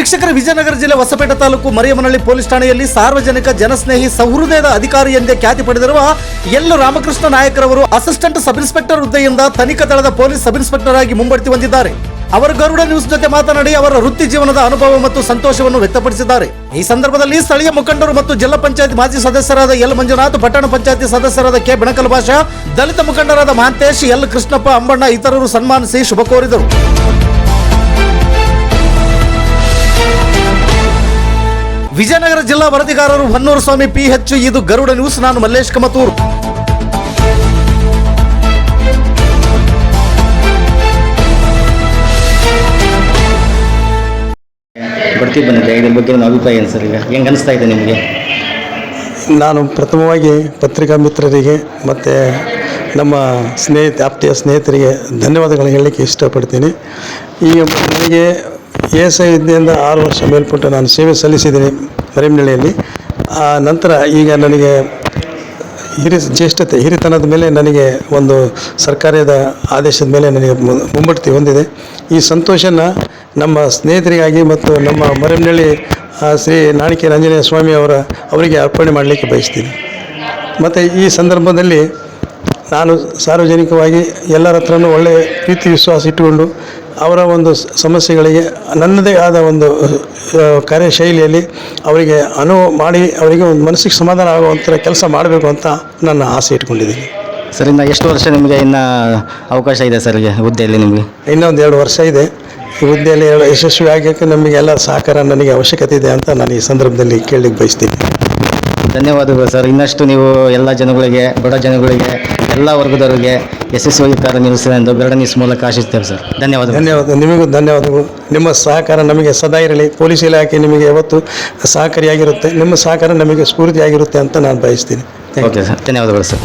ವೀಕ್ಷಕರ, ವಿಜಯನಗರ ಜಿಲ್ಲೆ ಹೊಸಪೇಟೆ ತಾಲೂಕು ಮರಿಯಮ್ಮನಹಳ್ಳಿ ಪೊಲೀಸ್ ಠಾಣೆಯಲ್ಲಿ ಸಾರ್ವಜನಿಕ ಜನಸ್ನೇಹಿ ಸಹೃದಯದ ಅಧಿಕಾರಿ ಎಂದೇ ಖ್ಯಾತಿ ಪಡೆದಿರುವ ಎಲ್ ರಾಮಕೃಷ್ಣ ನಾಯಕರವರು ಅಸಿಸ್ಟೆಂಟ್ ಸಬ್ ಇನ್ಸ್ಪೆಕ್ಟರ್ ಹುದ್ದೆಯಿಂದ ತನಿಖಾ ದಳದ ಪೊಲೀಸ್ ಸಬ್ ಇನ್ಸ್ಪೆಕ್ಟರ್ ಆಗಿ ಮುಂಬಡ್ತಿ ಹೊಂದಿದ್ದಾರೆ. ಅವರು ಗರುಡ ನ್ಯೂಸ್ ಜೊತೆ ಮಾತನಾಡಿ ಅವರ ವೃತ್ತಿ ಜೀವನದ ಅನುಭವ ಮತ್ತು ಸಂತೋಷವನ್ನು ವ್ಯಕ್ತಪಡಿಸಿದ್ದಾರೆ. ಈ ಸಂದರ್ಭದಲ್ಲಿ ಸ್ಥಳೀಯ ಮುಖಂಡರು ಮತ್ತು ಜಿಲ್ಲಾ ಪಂಚಾಯತ್ ಮಾಜಿ ಸದಸ್ಯರಾದ ಎಲ್ ಮಂಜುನಾಥ್, ಪಟ್ಟಣ ಪಂಚಾಯತಿ ಸದಸ್ಯರಾದ ಕೆ ಬೆಣಕಲ್ ಭಾಷಾ, ದಲಿತ ಮುಖಂಡರಾದ ಮಹಾಂತೇಶ್, ಎಲ್ ಕೃಷ್ಣಪ್ಪ, ಅಂಬಣ್ಣ ಇತರರು ಸನ್ಮಾನಿಸಿ ಶುಭ ಕೋರಿದರು. ವಿಜಯನಗರ ಜಿಲ್ಲಾ ವರದಿಗಾರರು ಹೊನ್ನೂರು ಸ್ವಾಮಿ PH. ಇದು ಗರುಡ ನ್ಯೂಸ್. ನಾನು ಮಲ್ಲೇಶ್ ಕಮತೂರು. ಬಡ್ತಿ ಬಂದಿದೆ, ಇದ್ರ ಬಗ್ಗೆ ಒಂದು ಅಭಿಪ್ರಾಯ ಏನು ಸರ್? ಈಗ ಹೆಂಗೆ ಅನಿಸ್ತಾ ಇದೆ ನಿಮಗೆ? ನಾನು ಪ್ರಥಮವಾಗಿ ಪತ್ರಿಕಾ ಮಿತ್ರರಿಗೆ ಮತ್ತು ನಮ್ಮ ಆಪ್ತೆಯ ಸ್ನೇಹಿತರಿಗೆ ಧನ್ಯವಾದಗಳನ್ನು ಹೇಳಲಿಕ್ಕೆ ಇಷ್ಟಪಡ್ತೀನಿ. ಈಗ ನನಗೆ ASI ಹುದ್ದೆಯಿಂದ 6 ವರ್ಷ ಮೇಲ್ಪಟ್ಟು ನಾನು ಸೇವೆ ಸಲ್ಲಿಸಿದ್ದೀನಿ ಮರಿಯಮ್ಮನಹಳ್ಳಿಯಲ್ಲಿ. ನಂತರ ಈಗ ನನಗೆ ಹಿರಿತನದ ಮೇಲೆ ನನಗೆ ಒಂದು ಸರ್ಕಾರದ ಆದೇಶದ ಮೇಲೆ ನನಗೆ ಮುಂಬಡ್ತಿ ಹೊಂದಿದೆ. ಈ ಸಂತೋಷನ ನಮ್ಮ ಸ್ನೇಹಿತರಿಗಾಗಿ ಮತ್ತು ನಮ್ಮ ಮರಿಯಮ್ಮನಹಳ್ಳಿ ಶ್ರೀ ನಾಣಿಕೆ ಆಂಜನೇಯ ಸ್ವಾಮಿ ಅವರಿಗೆ ಅರ್ಪಣೆ ಮಾಡಲಿಕ್ಕೆ ಬಯಸ್ತೀನಿ. ಮತ್ತು ಈ ಸಂದರ್ಭದಲ್ಲಿ ನಾನು ಸಾರ್ವಜನಿಕವಾಗಿ ಎಲ್ಲರ ಹತ್ರನೂ ಒಳ್ಳೆಯ ಪ್ರೀತಿ ವಿಶ್ವಾಸ ಇಟ್ಟುಕೊಂಡು ಅವರ ಒಂದು ಸಮಸ್ಯೆಗಳಿಗೆ ನನ್ನದೇ ಆದ ಒಂದು ಕಾರ್ಯಶೈಲಿಯಲ್ಲಿ ಅವರಿಗೆ ಅನುವು ಮಾಡಿ ಅವರಿಗೆ ಒಂದು ಮನಸ್ಸಿಗೆ ಸಮಾಧಾನ ಆಗುವಂಥ ಕೆಲಸ ಮಾಡಬೇಕು ಅಂತ ನನ್ನ ಆಸೆ ಇಟ್ಕೊಂಡಿದ್ದೀನಿ. ಸರ್, ಇನ್ನು ಎಷ್ಟು ವರ್ಷ ನಿಮಗೆ ಇನ್ನು ಅವಕಾಶ ಇದೆ ಸರ್ ಈ ಹುದ್ದೆಯಲ್ಲಿ? ನಿಮಗೆ ಇನ್ನೊಂದು 2 ವರ್ಷ ಇದೆ. ಈ ಹುದ್ದೆಯಲ್ಲಿ ಯಶಸ್ವಿ ಆಗಕ್ಕೆ ನಮಗೆ ಎಲ್ಲರ ಸಹಕಾರ ನನಗೆ ಅವಶ್ಯಕತೆ ಇದೆ ಅಂತ ನಾನು ಈ ಸಂದರ್ಭದಲ್ಲಿ ಕೇಳಲಿಕ್ಕೆ ಬಯಸ್ತೀನಿ. ಧನ್ಯವಾದಗಳು ಸರ್. ಇನ್ನಷ್ಟು ನೀವು ಎಲ್ಲ ಜನಗಳಿಗೆ, ಬಡ ಜನಗಳಿಗೆ, ಎಲ್ಲ ವರ್ಗದವರಿಗೆ ಯಶಸ್ವಿಯಾಗಿ ಕಾರ್ಯನಿರ್ವಹಿಸಿದೆ ಎಂದು ಗರುಡ ನ್ಯೂಸ್ ಮೂಲಕ ಆಶಿಸ್ತೇವೆ ಸರ್. ಧನ್ಯವಾದ. ನಿಮಗೂ ಧನ್ಯವಾದಗಳು. ನಿಮ್ಮ ಸಹಕಾರ ನಮಗೆ ಸದಾ ಇರಲಿ. ಪೊಲೀಸ್ ಇಲಾಖೆ ನಿಮಗೆ ಯಾವತ್ತು ಸಹಕಾರಿಯಾಗಿರುತ್ತೆ. ನಿಮ್ಮ ಸಹಕಾರ ನಮಗೆ ಸ್ಫೂರ್ತಿಯಾಗಿರುತ್ತೆ ಅಂತ ನಾನು ಬಯಸ್ತೀನಿ. ಓಕೆ ಸರ್, ಧನ್ಯವಾದಗಳು ಸರ್.